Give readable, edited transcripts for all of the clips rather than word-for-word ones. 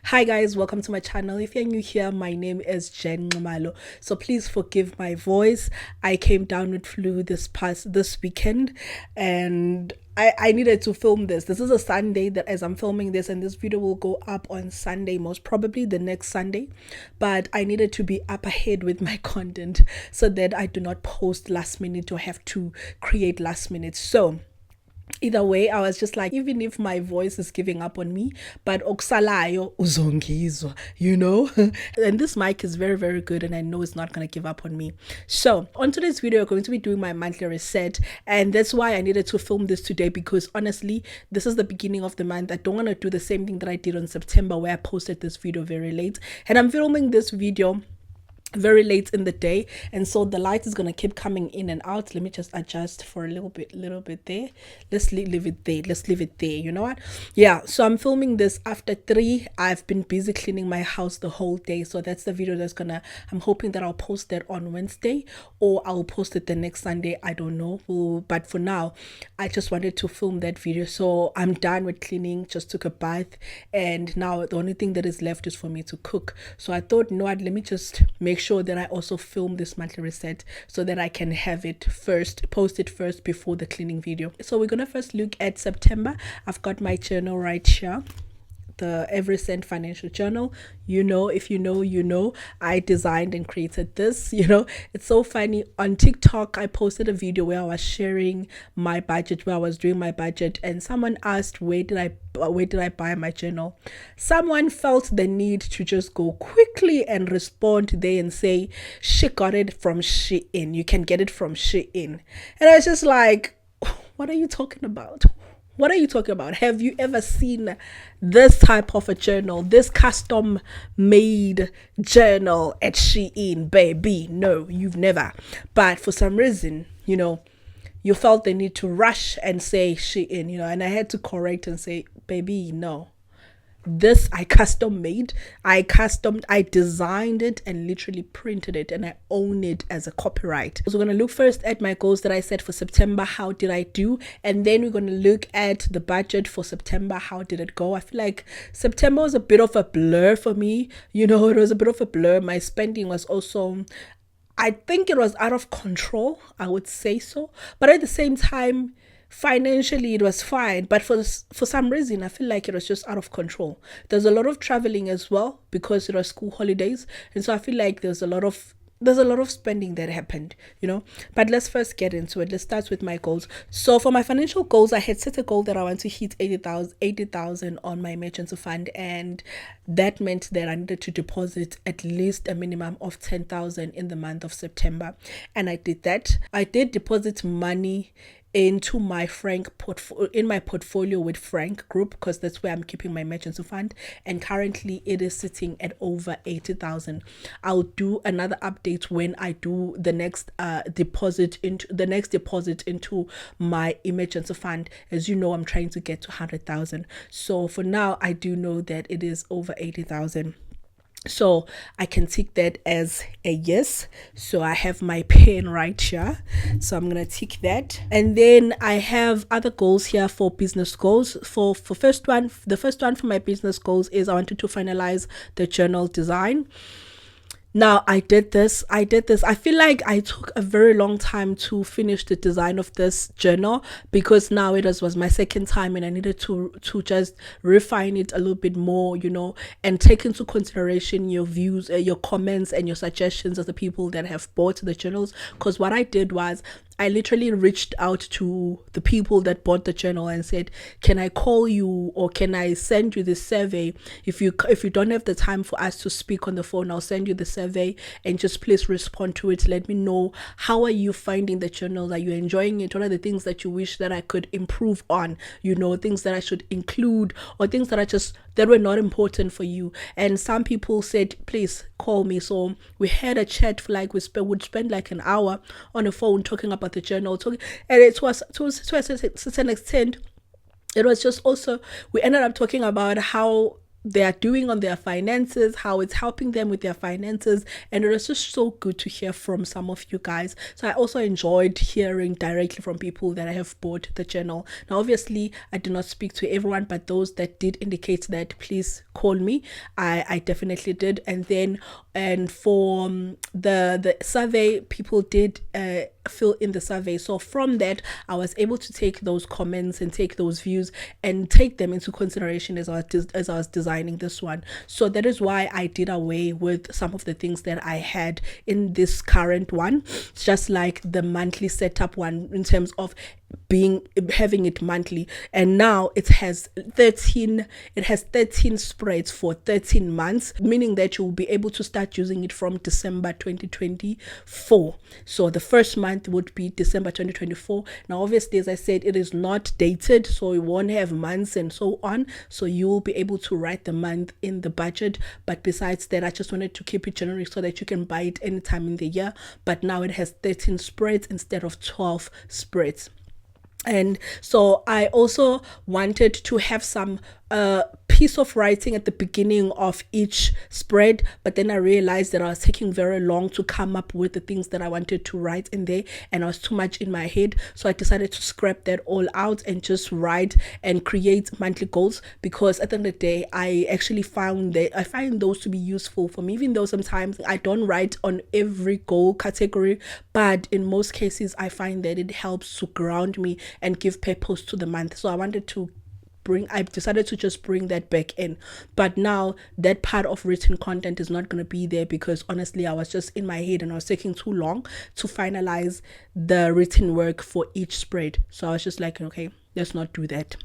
Hi guys, welcome to my channel. If you're new here, my name is Jen Ngumalo. So please forgive my voice. I came down with flu this weekend, and I needed to film this. This is a Sunday that as I'm filming this, and this video will go up on Sunday, most probably the next Sunday. But I needed to be up ahead with my content so that I do not post last minute or have to create last minute. So either way, I was just like, even if my voice is giving up on me, but okusalayo uzongizwa, and this mic is very, very good, and I know it's not going to give up on me. So on today's video, we're going to be doing my monthly reset, and that's why I needed to film this today, because honestly, this is the beginning of the month. I don't want to do the same thing that I did on September, where I posted this video very late, and I'm filming this video very late in the day, and so the light is gonna keep coming in and out. Let me just adjust for a little bit there. Let's leave it there. You know what? Yeah, so I'm filming this after 3. I've been busy cleaning my house the whole day, so that's the video I'm hoping that I'll post that on Wednesday, or I'll post it the next Sunday. I don't know. But for now, I just wanted to film that video. So I'm done with cleaning, just took a bath, and now the only thing that is left is for me to cook. So I thought, no, let me just make sure that I also film this monthly reset so that I can have it post it first before the cleaning video. So we're gonna first look at September. I've got my journal right here, the Every Cent financial journal. If you know, I designed and created this. It's so funny. On TikTok, I posted a video where I was sharing my budget, where I was doing my budget, and someone asked, where did I buy my journal? Someone felt the need to just go quickly and respond there and say, she got it from Shein. You can get it from Shein. And I was just like, what are you talking about? What are you talking about? Have you ever seen this type of a journal, this custom made journal at Shein, baby? No, you've never. But for some reason, you felt the need to rush and say Shein, and I had to correct and say, baby, no. This I custom made, I designed it and literally printed it, and I own it as a copyright. So we're going to look first at my goals that I set for September. How did I do? And then we're going to look at the budget for September. How did it go? I feel like September was a bit of a blur for me. It was a bit of a blur. My spending was also, I think it was out of control, I would say so. But at the same time, financially it was fine, but for some reason I feel like it was just out of control. There's a lot of traveling as well because it was school holidays, and so I feel like there's a lot of spending that happened, but let's first get into it. Let's start with my goals. So for my financial goals, I had set a goal that I want to hit 80,000 on my emergency fund, and that meant that I needed to deposit at least a minimum of 10,000 in the month of September, and I did that. I did deposit money into my portfolio with Frank Group, because that's where I'm keeping my emergency fund, and currently it is sitting at over 80,000. I'll do another update when I do the next deposit into my emergency fund. As you know, I'm trying to get to 100,000. So for now, I do know that it is over 80,000. So I can tick that as a yes. So I have my pen right here, so I'm gonna tick that. And then I have other goals here for business goals. For the first one for my business goals is I wanted to finalize the journal design. Now I did this. I feel like I took a very long time to finish the design of this journal, because now it was my second time, and I needed to just refine it a little bit more, and take into consideration your views, your comments, and your suggestions of the people that have bought the journals. Because what I did was, I literally reached out to the people that bought the journal and said, can I call you, or can I send you the survey? If you don't have the time for us to speak on the phone, I'll send you the survey, and just please respond to it. Let me know, how are you finding the journal? Are you enjoying it? What are the things that you wish that I could improve on? Things that I should include, or things that were not important for you. And some people said, please call me. So we had a chat for would spend like an hour on the phone talking about the journal, and it was to a certain extent, it was just also, we ended up talking about how they are doing on their finances, how it's helping them with their finances. And it was just so good to hear from some of you guys. So I also enjoyed hearing directly from people that I have bought the journal. Now, obviously, I do not speak to everyone, but those that did indicate that, please call me. I definitely did. And then, and for the survey, people did fill in the survey. So from that, I was able to take those comments and take those views and take them into consideration as I was designing this one. So that is why I did away with some of the things that I had in this current one. It's just like the monthly setup one in terms of having it monthly, and now it has 13 spreads for 13 months, meaning that you will be able to start using it from December 2024. So the first month would be December 2024. Now obviously, as I said, it is not dated, so it won't have months and so on, so you will be able to write the month in the budget. But besides that, I just wanted to keep it generic so that you can buy it anytime in the year. But now it has 13 spreads instead of 12 spreads. And so I also wanted to have some piece of writing at the beginning of each spread, but then I realized that I was taking very long to come up with the things that I wanted to write in there, and I was too much in my head. So I decided to scrap that all out and just write and create monthly goals, because at the end of the day, I actually found that I find those to be useful for me, even though sometimes I don't write on every goal category, but in most cases I find that it helps to ground me and give purpose to the month. So I decided to just bring that back in. But now that part of written content is not going to be there, because honestly, I was just in my head and I was taking too long to finalize the written work for each spread. So I was just like, okay, let's not do that.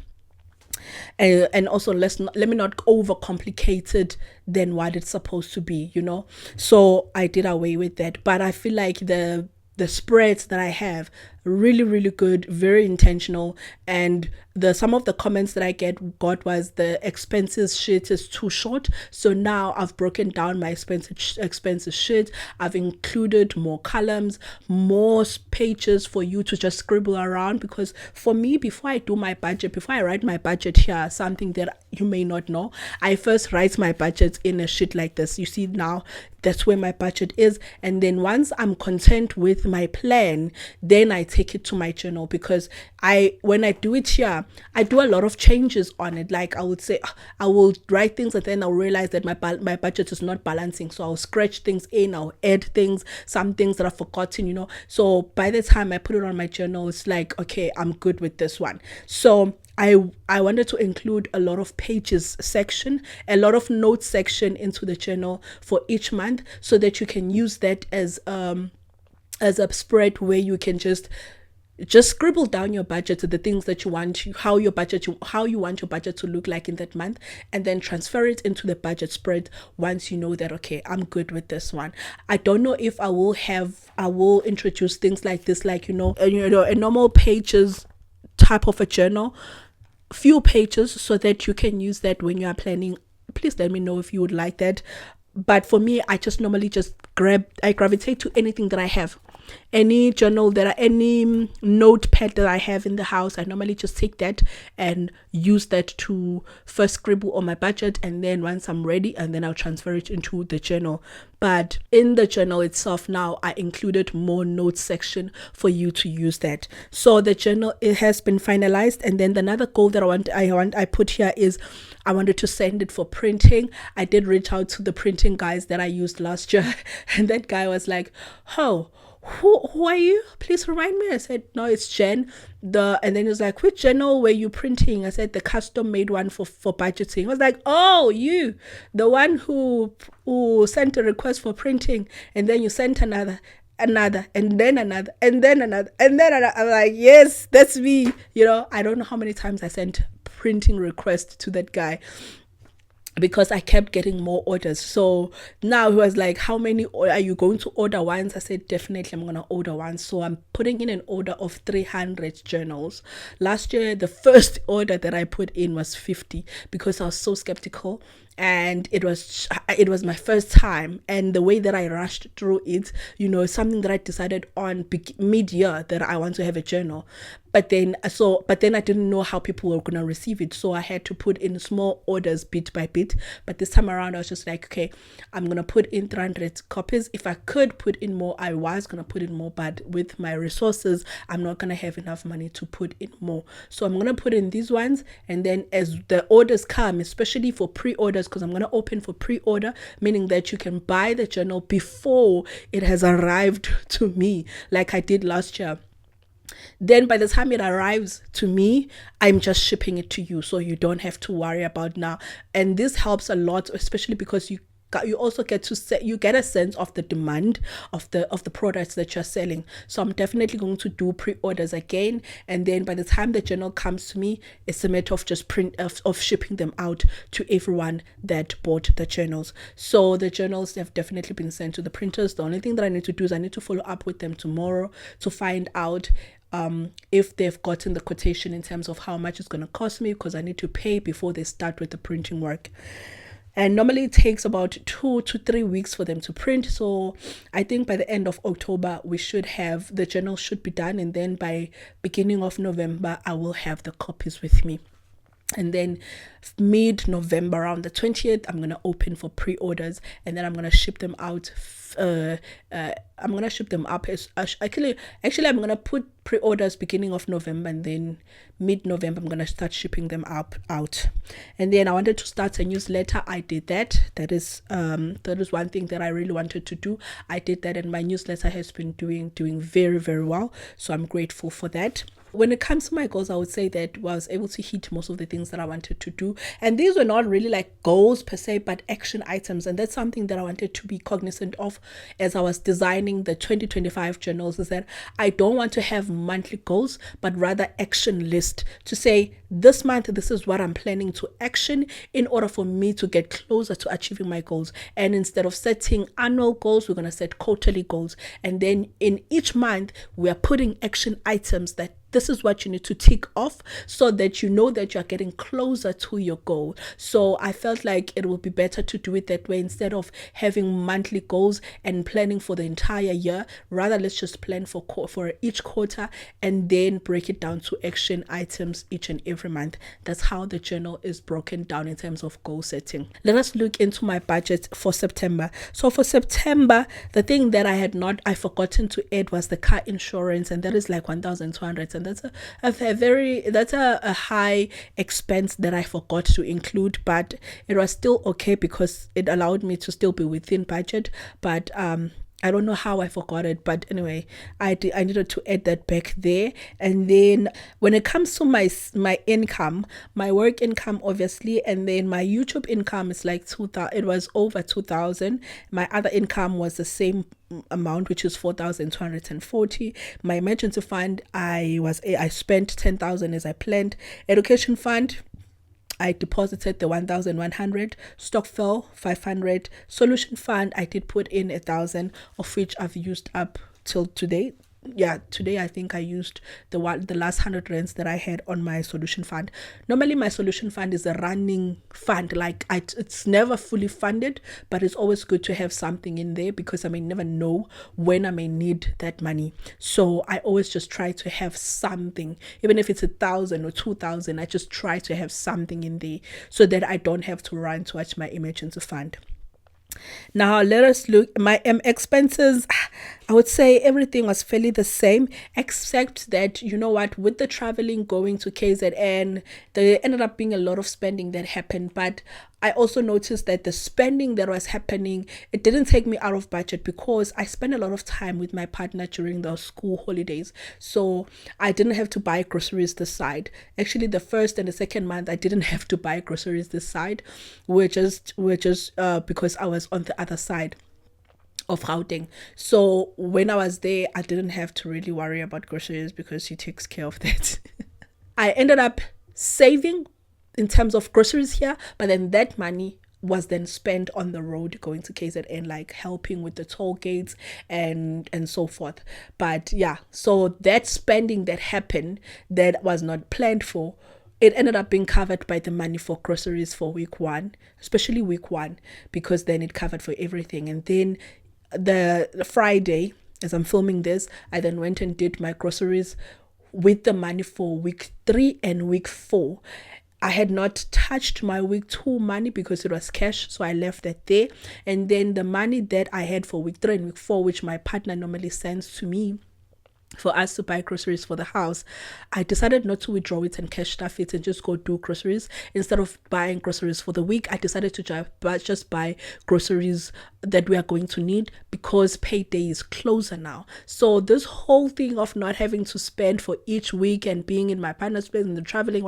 And also let me not overcomplicate it than what it's supposed to be, So I did away with that. But I feel like the spreads that I have really, really good, very intentional. And some of the comments that I got was the expenses sheet is too short. So now I've broken down my expenses sheet. I've included more columns, more pages for you to just scribble around, because for me, before I write my budget here, something that you may not know, I first write my budget in a sheet like this. You see now, that's where my budget is. And then once I'm content with my plan, then I take it to my journal, because when I do it here, I do a lot of changes on it. Like I would say, I will write things and then I'll realize that my budget is not balancing. So I'll scratch things in, I'll add things, some things that I've forgotten, So by the time I put it on my journal, it's like, okay, I'm good with this one. So I wanted to include a lot of pages section, a lot of notes section into the journal for each month, so that you can use that as a spread where you can just scribble down your budget to the things that you want, how you want your budget to look like in that month, and then transfer it into the budget spread once you know that, okay, I'm good with this one. I don't know if I will introduce things like this, like, a normal pages type of a journal, few pages, so that you can use that when you are planning. Please let me know if you would like that. But for me, I just normally I gravitate to anything that I have. Any journal any notepad that I have in the house, I normally just take that and use that to first scribble on my budget, and then once I'm ready, and then I'll transfer it into the journal. But in the journal itself now, I included more notes section for you to use that. So the journal, it has been finalized. And then another goal that I put here is I wanted to send it for printing. I did reach out to the printing guys that I used last year, and that guy was like, oh, who are you? Please remind me. I said, no, it's Jen. And then he was like, which journal were you printing? I said, the custom made one for budgeting. I was like, oh, you, the one who sent a request for printing, and then you sent another, and then another, and then another, and then another. I'm like, yes, that's me. I don't know how many times I sent printing requests to that guy, because I kept getting more orders. So now he was like, how many are you going to order once? I said, definitely I'm going to order once. So I'm putting in an order of 300 journals. Last year, the first order that I put in was 50, because I was so skeptical. and it was my first time, and the way that I rushed through it, something that I decided on mid-year, that I want to have a journal. But then I didn't know how people were going to receive it, so I had to put in small orders bit by bit. But this time around I was just like, okay, I'm going to put in 300 copies. If I could put in more, I was going to put in more, but with my resources, I'm not going to have enough money to put in more. So I'm going to put in these ones, and then as the orders come, especially for pre-orders, because I'm going to open for pre-order, meaning that you can buy the journal before it has arrived to me, like I did last year. Then by the time it arrives to me, I'm just shipping it to you, so you don't have to worry about now. And this helps a lot, especially because you also get a sense of the demand of the products that you're selling. So I'm definitely going to do pre-orders again, and then by the time the journal comes to me, it's a matter of just of shipping them out to everyone that bought the journals. So the journals have definitely been sent to the printers. The only thing that I need to do is I need to follow up with them tomorrow to find out if they've gotten the quotation in terms of how much it's going to cost me, because I need to pay before they start with the printing work. And normally it takes about 2 to 3 weeks for them to print. So I think by the end of October, the journal should be done. And then by beginning of November, I will have the copies with me. And then mid-November, around the 20th, I'm going to open for pre-orders, and then I'm going to ship them out. I'm going to ship them up. Actually, I'm going to put pre-orders beginning of November, and then mid-November, I'm going to start shipping them out. And then I wanted to start a newsletter. I did that. That is one thing that I really wanted to do. I did that, and my newsletter has been doing very, very well. So I'm grateful for that. When it comes to my goals, I would say that I was able to hit most of the things that I wanted to do. And these were not really like goals per se, but action items. And that's something that I wanted to be cognizant of as I was designing the 2025 journals, is that I don't want to have monthly goals, but rather action list to say, this month, this is what I'm planning to action in order for me to get closer to achieving my goals. And instead of setting annual goals, we're going to set quarterly goals. And then in each month, we are putting action items that this is what you need to tick off, so that you know that you're getting closer to your goal. So I felt like it would be better to do it that way, instead of having monthly goals and planning for the entire year. Rather, let's just plan for each quarter, and then break it down to action items each and every month. That's how the journal is broken down in terms of goal setting. Let us look into my budget for September. So for September, the thing that I forgotten to add was the car insurance, and that is like 1,200, and that's a high expense that I forgot to include, but it was still okay because it allowed me to still be within budget. But I don't know how I forgot it, but anyway, I needed to add that back there. And then when it comes to my income, my work income, obviously, and then my YouTube income is like 2,000. It was over 2,000. My other income was the same amount, which is 4,240. My emergency fund, I spent 10,000 as I planned. Education fund, I deposited the 1,100. Stockfell 500. Solution fund, I did put in 1,000, of which I've used up till today. Today I think I used the last 100 rands that I had on my solution fund. Normally my solution fund is a running fund, like it's never fully funded, but it's always good to have something in there, because I may never know when I may need that money. So I always just try to have something, even if it's 1,000 or 2,000. I just try to have something in there so that I don't have to run towards my emergency fund. Now let us look my expenses. I would say everything was fairly the same, except that, with the traveling, going to KZN, there ended up being a lot of spending that happened. But I also noticed that the spending that was happening, it didn't take me out of budget, because I spent a lot of time with my partner during the school holidays. So I didn't have to buy groceries this side. Actually, the first and the second month, I didn't have to buy groceries this side, which is because I was on the other side of Gauteng. So when I was there, I didn't have to really worry about groceries, because she takes care of that. I ended up saving in terms of groceries here, but then that money was then spent on the road going to KZN, like helping with the toll gates and so forth. But yeah, so that spending that happened that was not planned for, it ended up being covered by the money for groceries for week 1, especially week 1, because then it covered for everything. And then the Friday, as I'm filming this, I then went and did my groceries with the money for week 3 and week 4. I had not touched my week 2 money because it was cash, so I left that there. And then the money that I had for week 3 and week 4, which my partner normally sends to me for us to buy groceries for the house, I decided not to withdraw it and cash stuff it and just go do groceries. Instead of buying groceries for the week, I decided to just buy groceries that we are going to need, because payday is closer now. So this whole thing of not having to spend for each week and being in my partner's place and the traveling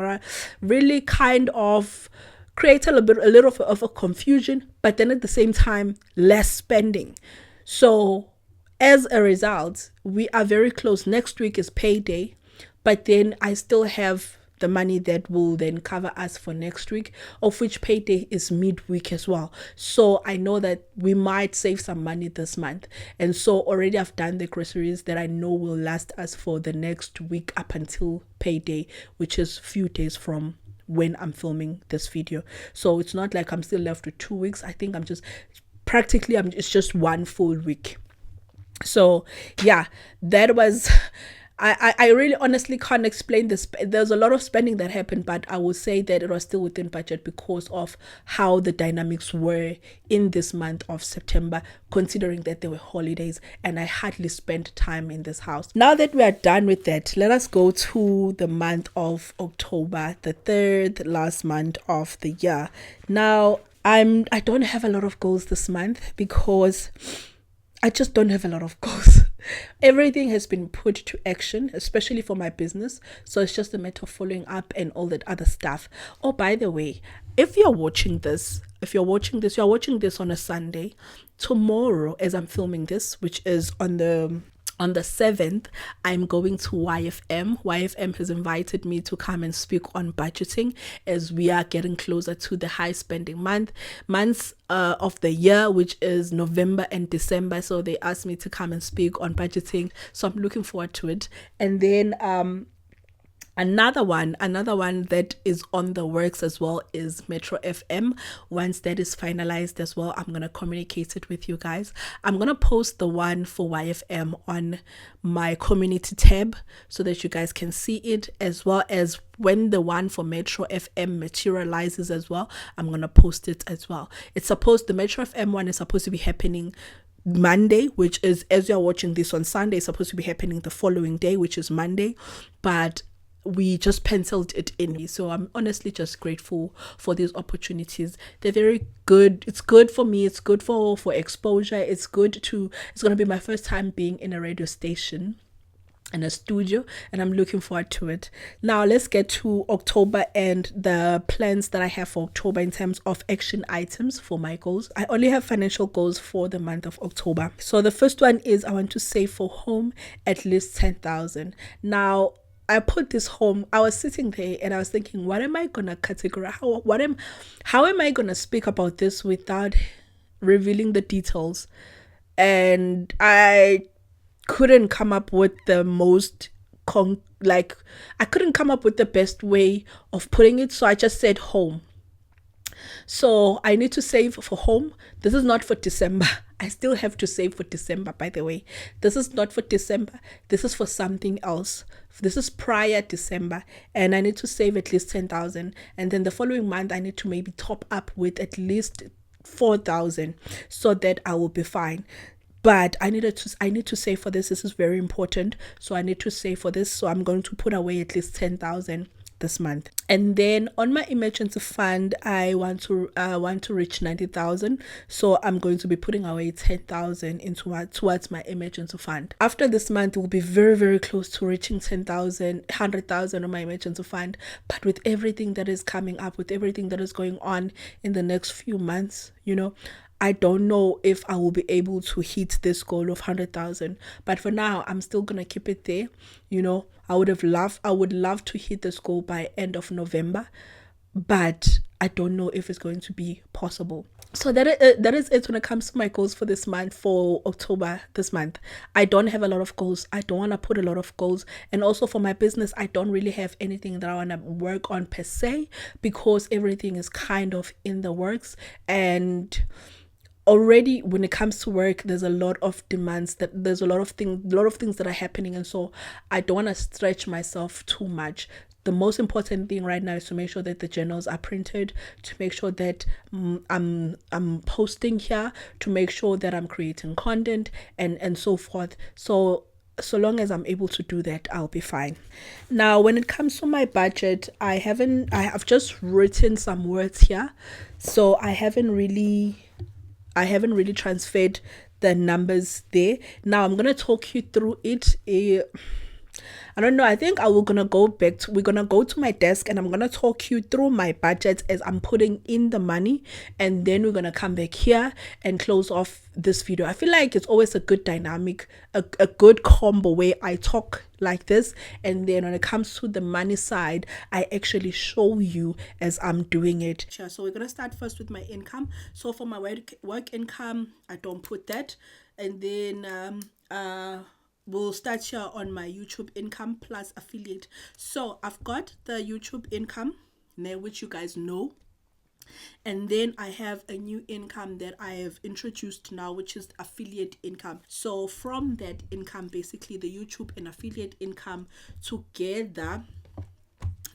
really kind of created a little of a confusion, but then at the same time less spending. So as a result, we are very close. Next week is payday, but then I still have the money that will then cover us for next week, of which payday is midweek as well. So I know that we might save some money this month. And so already I've done the groceries that I know will last us for the next week up until payday, which is a few days from when I'm filming this video. So it's not like I'm still left with 2 weeks. I think it's just 1 full week. So yeah, that was I really honestly can't explain this. There's a lot of spending that happened, but I will say that it was still within budget because of how the dynamics were in this month of September, considering that there were holidays and I hardly spent time in this house. Now that we are done with that, let us go to the month of October, the third last month of the year. Now I don't have a lot of goals this month because I just don't have a lot of goals. Everything has been put to action, especially for my business. So it's just a matter of following up and all that other stuff. Oh, by the way, if you're watching this on a Sunday. Tomorrow, as I'm filming this, which is on the 7th, I'm going to YFM. YFM has invited me to come and speak on budgeting, as we are getting closer to the high spending months of the year, which is November and December. So they asked me to come and speak on budgeting. So I'm looking forward to it. And then Another one that is on the works as well is Metro FM. Once that is finalized as well, I'm going to communicate it with you guys. I'm going to post the one for YFM on my community tab so that you guys can see it, as well as when the one for Metro FM materializes as well, I'm going to post it as well. The Metro FM one is supposed to be happening Monday, which is, as you're watching this on Sunday, it's supposed to be happening the following day, which is Monday, but we just penciled it in. So I'm honestly just grateful for these opportunities. They're very good. It's good for me. It's good for exposure. It's going to be my first time being in a radio station in a studio, and I'm looking forward to it. Now let's get to October and the plans that I have for October in terms of action items for my goals. I only have financial goals for the month of October. So the first one is I want to save for home at least 10,000. Now I put this home. I was sitting there and I was thinking, what am I gonna categorize? How am I gonna speak about this without revealing the details? And I couldn't come up with the I couldn't come up with the best way of putting it. So I just said home. So I need to save for home. This is not for December. I still have to save for December, by the way. This is not for December. This is for something else. This is prior December. And I need to save at least 10,000. And then the following month, I need to maybe top up with at least 4,000 so that I will be fine. But I need to save for this. This is very important. So I need to save for this. So I'm going to put away at least 10,000 this month. And then on my emergency fund, I want to reach 90,000. So I'm going to be putting away 10,000 towards my emergency fund. After this month, we'll be very, very close to reaching 10,000, 100,000 on my emergency fund. But with everything that is coming up, with everything that is going on in the next few months, I don't know if I will be able to hit this goal of 100,000, but for now, I'm still gonna keep it there. I would love to hit this goal by end of November, but I don't know if it's going to be possible. So that is it when it comes to my goals for this month, for October this month. I don't have a lot of goals. I don't want to put a lot of goals. And also for my business, I don't really have anything that I want to work on per se, because everything is kind of in the works. And already when it comes to work, there's a lot of demands, that there's a lot of things that are happening, and so I don't want to stretch myself too much. The most important thing right now is to make sure that the journals are printed, to make sure that I'm posting here, to make sure that I'm creating content, and so forth. So long as I'm able to do that, I'll be fine. Now, when it comes to my budget, I have just written some words here. So I haven't really transferred the numbers there. Now I'm gonna talk you through it. I don't know. I think I will gonna go back to, we're gonna go to my desk and I'm gonna talk you through my budget as I'm putting in the money, and then we're gonna come back here and close off this video. I feel like it's always a good dynamic, a good combo where I talk like this, and then when it comes to the money side, I actually show you as I'm doing it. Sure. So we're gonna start first with my income. So for my work income, I don't put that, and then we'll start here on my YouTube income plus affiliate. So I've got the YouTube income, which you guys know. And then I have a new income that I have introduced now, which is affiliate income. So from that income, basically the YouTube and affiliate income together,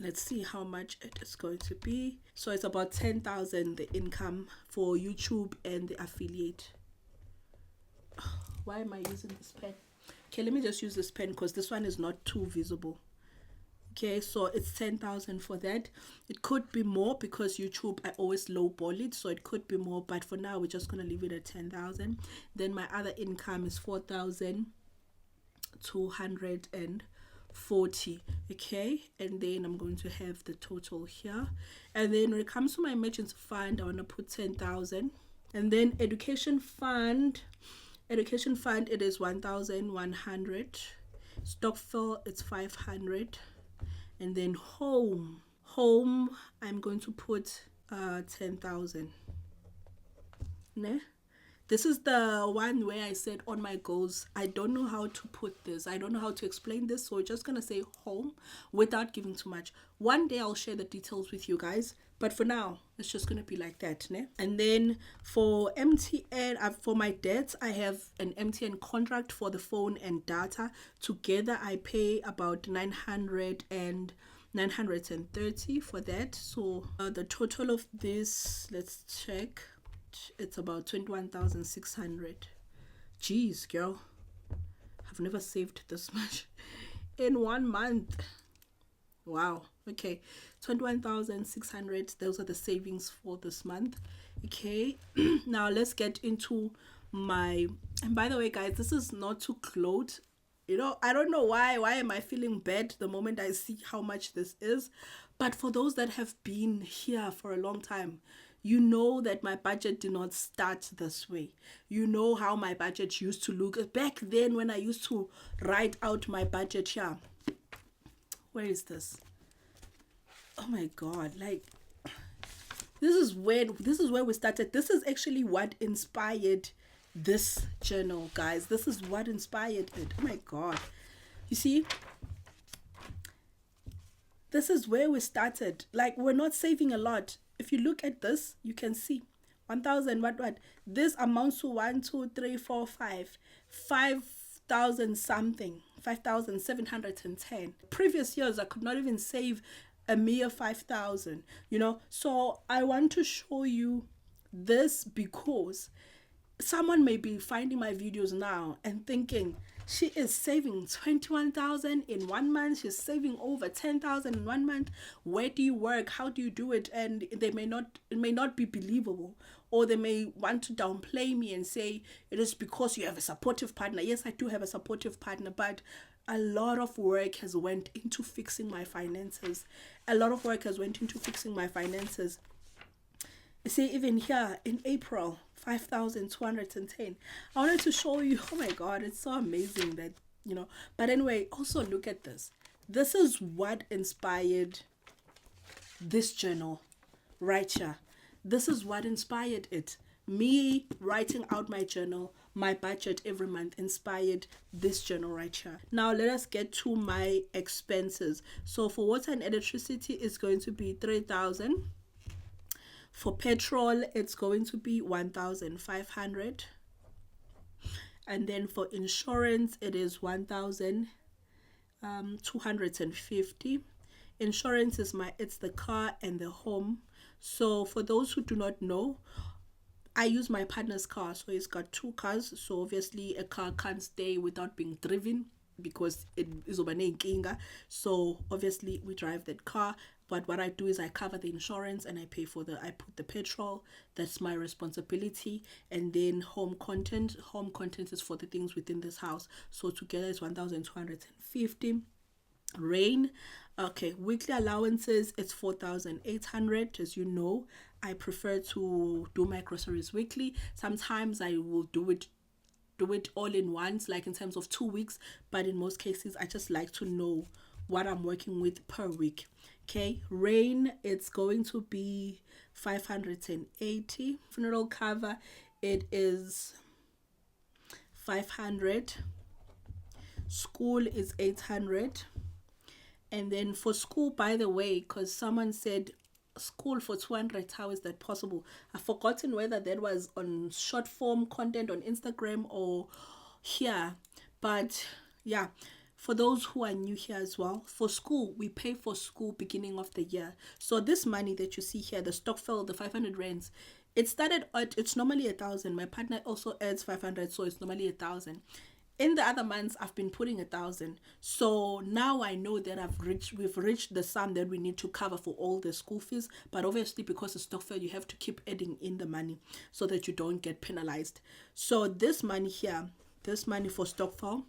let's see how much it is going to be. So it's about 10,000, the income for YouTube and the affiliate. Why am I using this pen? Okay, let me just use this pen because this one is not too visible. Okay, so it's 10,000 for that. It could be more because YouTube, I always lowball it, so it could be more, but for now we're just gonna leave it at 10,000. Then my other income is 4,240. Okay, and then I'm going to have the total here. And then when it comes to my emergency fund, I want to put 10,000. And then education fund, it is 1,100. Stockfill, it's 500. And then home, I'm going to put 10,000. Ne? This is the one where I said on my goals, I don't know how to put this. I don't know how to explain this. So we're just going to say home without giving too much. One day I'll share the details with you guys. But for now, it's just going to be like that. Ne? And then for MTN, for my debts, I have an MTN contract for the phone and data. Together, I pay about 930 for that. So the total of this, let's check. It's about 21,600. Jeez, girl. I've never saved this much in 1 month. Wow. Okay, 21,600. Those are the savings for this month. Okay, now let's get into my, and by the way guys, this is not to gloat. I don't know why am I feeling bad the moment I see how much this is, but for those that have been here for a long time, you know that my budget did not start this way. You know how my budget used to look back then when I used to write out my budget here. Where is this? Oh my god, like this is where we started. This is actually what inspired this journal, guys. This is what inspired it. Oh my god. You see, this is where we started. Like, we're not saving a lot. If you look at this, you can see 1,000 what this amounts to 1 2 3 4 5,000 something, 5,710. Previous years I could not even save a mere 5,000, so I want to show you this because someone may be finding my videos now and thinking she is saving 21,000 in 1 month, she's saving over 10,000 in 1 month. Where do you work? How do you do it? And it may not be believable, or they may want to downplay me and say it is because you have a supportive partner. Yes, I do have a supportive partner, but a lot of work has went into fixing my finances. You see, even here in April, 5,210. I wanted to show you. Oh my god, it's so amazing that, but anyway, also look at this. This is what inspired this journal right here. This is what inspired it. Me writing out my journal, my budget every month inspired this journal right here. Now let us get to my expenses. So for water and electricity, it's going to be 3,000. For petrol, it's going to be 1,500. And then for insurance, it is 1,250. Insurance is it's the car and the home. So for those who do not know, I use my partner's car, so he's got 2 cars. So obviously a car can't stay without being driven because it is over kinga. So obviously we drive that car. But what I do is I cover the insurance and I put the petrol. That's my responsibility. And then home content. Home content is for the things within this house. So together it's 1,250. Rain, okay, weekly allowances, it's 4,800. As you know, I prefer to do my groceries weekly. Sometimes I will do it all in once, like in terms of 2 weeks, but in most cases I just like to know what I'm working with per week. Okay, rain, it's going to be 580. Funeral cover, it is 500. School is 800. And then for school, by the way, because someone said school for 200, how is that possible? I've forgotten whether that was on short form content on Instagram or here. But yeah, for those who are new here as well, for school, we pay for school beginning of the year. So this money that you see here, the stokvel, the 500 rands, it started at, it's normally 1,000. My partner also adds 500, so it's normally 1,000. In the other months, I've been putting 1,000. So now I know that we've reached the sum that we need to cover for all the school fees. But obviously, because it's stokvel, you have to keep adding in the money so that you don't get penalized. So this money here, this money for stokvel,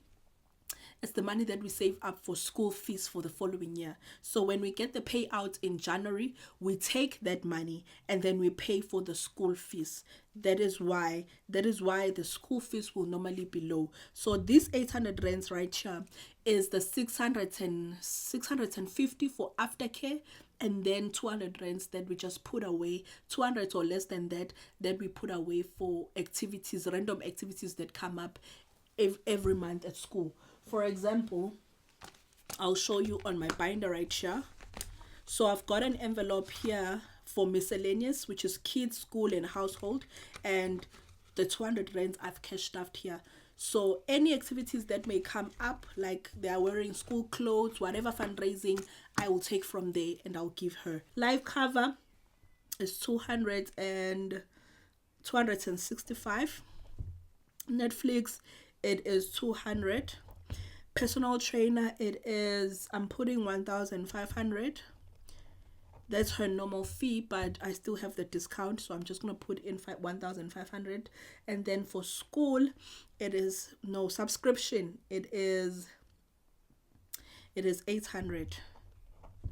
it's the money that we save up for school fees for the following year. So when we get the payout in January, we take that money and then we pay for the school fees. That is why the school fees will normally be low. So this 800 rands right here is the 650 for aftercare, and then 200 rands that we just put away, 200 or less than that we put away for activities, random activities that come up every month at school. For example, I'll show you on my binder right here. So I've got an envelope here for miscellaneous, which is kids, school, and household, and the 200 rands I've cash stuffed here. So any activities that may come up, like they are wearing school clothes, whatever fundraising, I will take from there and I'll give her. Live cover is 265. Netflix, it is 200. Personal trainer, I'm putting 1,500. That's her normal fee, but I still have the discount, so I'm just gonna put in 1,500. And then for school, it is no subscription. It is 800.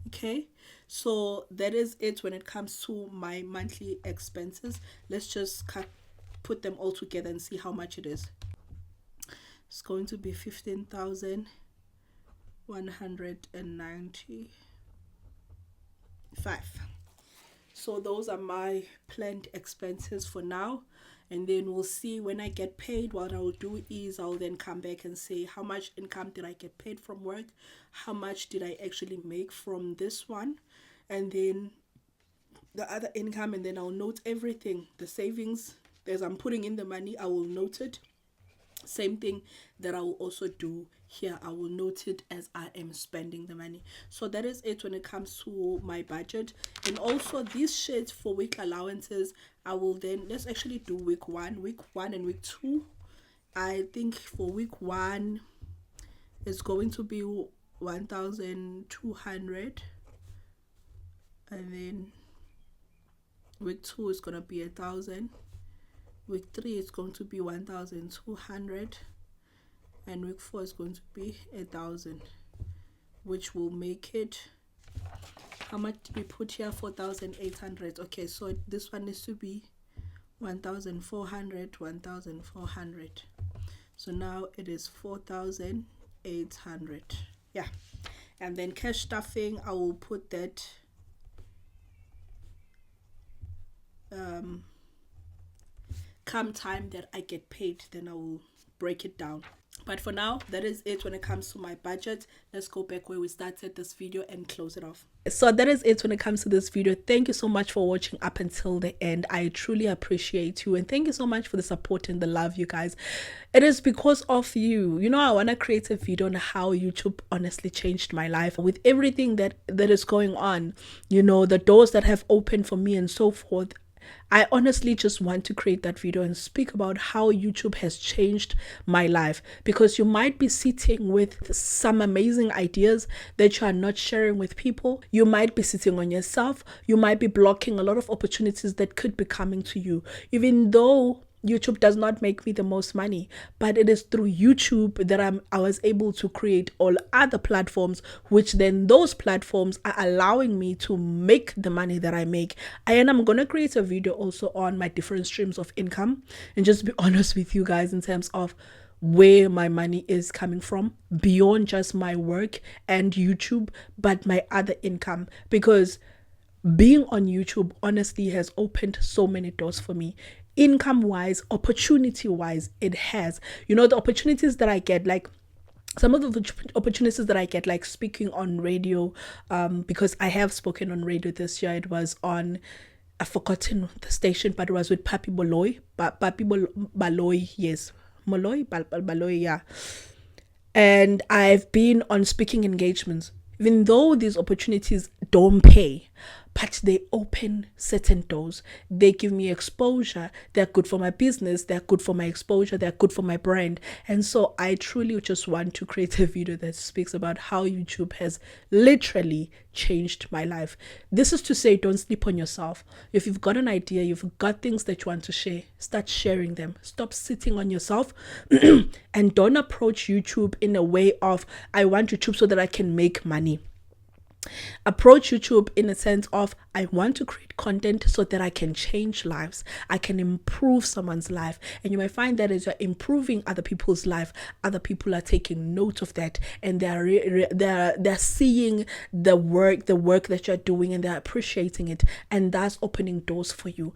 Okay, so that is it when it comes to my monthly expenses. Let's just put them all together and see how much it is. It's going to be 15,195. So those are my planned expenses for now, and then we'll see when I get paid. What I'll do is I'll then come back and say how much income did I get paid from work, how much did I actually make from this one, and then the other income, and then I'll note everything, the savings. As I'm putting in the money, I will note it. Same thing that I will also do here, I will note it as I am spending the money. So that is it when it comes to my budget. And also these sheets for week allowances, I will then, let's actually do week one and week 2. I think for week 1 it's going to be 1,200, and then week 2 is going to be 1,000. Week 3 is going to be 1,200, and week 4 is going to be 1,000, which will make it, how much did we put here? 4,800. Okay, so this one needs to be 1,400. So now it is 4,800. Yeah, and then cash stuffing, I will put that come time that I get paid, then I will break it down. But for now, that is it when it comes to my budget. Let's go back where we started this video and close it off. So that is it when it comes to this video. Thank you so much for watching up until the end. I truly appreciate you, and thank you so much for the support and the love, you guys. It is because of you. You know, I want to create a video on how YouTube honestly changed my life with everything that is going on, you know, the doors that have opened for me and so forth. I honestly just want to create that video and speak about how YouTube has changed my life, because you might be sitting with some amazing ideas that you are not sharing with people. You might be sitting on yourself. You might be blocking a lot of opportunities that could be coming to you, even though YouTube does not make me the most money, but it is through YouTube that I was able to create all other platforms, which then those platforms are allowing me to make the money that I make. And I'm going to create a video also on my different streams of income and just be honest with you guys in terms of where my money is coming from beyond just my work and YouTube, but my other income, because being on YouTube honestly has opened so many doors for me. Income wise, opportunity wise, it has. You know, the opportunities that I get, like some of the opportunities that I get, like speaking on radio, because I have spoken on radio this year. It was on, I've forgotten the station, but it was with Papi Baloy. Baloy, yes. Moloy, Baloy, yeah. And I've been on speaking engagements. Even though these opportunities don't pay, but they open certain doors. They give me exposure. They're good for my business. They're good for my exposure. They're good for my brand. And so I truly just want to create a video that speaks about how YouTube has literally changed my life. This is to say, don't sleep on yourself. If you've got an idea, you've got things that you want to share, start sharing them. Stop sitting on yourself and don't approach YouTube in a way of, I want YouTube so that I can make money. Approach YouTube in a sense of, I want to create content so that I can change lives. I can improve someone's life. And you might find that as you're improving other people's life, other people are taking note of that, and they're seeing the work that you're doing, and they're appreciating it, and that's opening doors for you.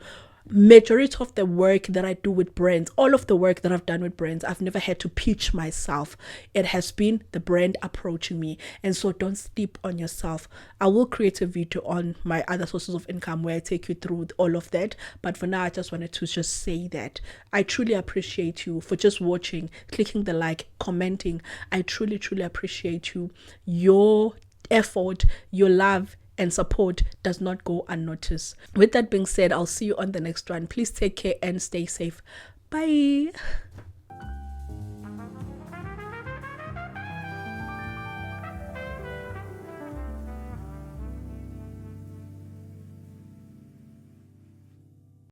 Majority of the work that I do with brands, all of the work that I've done with brands, I've never had to pitch myself. It has been the brand approaching me. And so don't sleep on yourself. I will create a video on my other sources of income where I take you through all of that. But for now, I just wanted to just say that I truly appreciate you for just watching, clicking the like, commenting. I truly, truly appreciate you. Your effort, your love, and support does not go unnoticed. With that being said, I'll see you on the next one. Please take care and stay safe. Bye.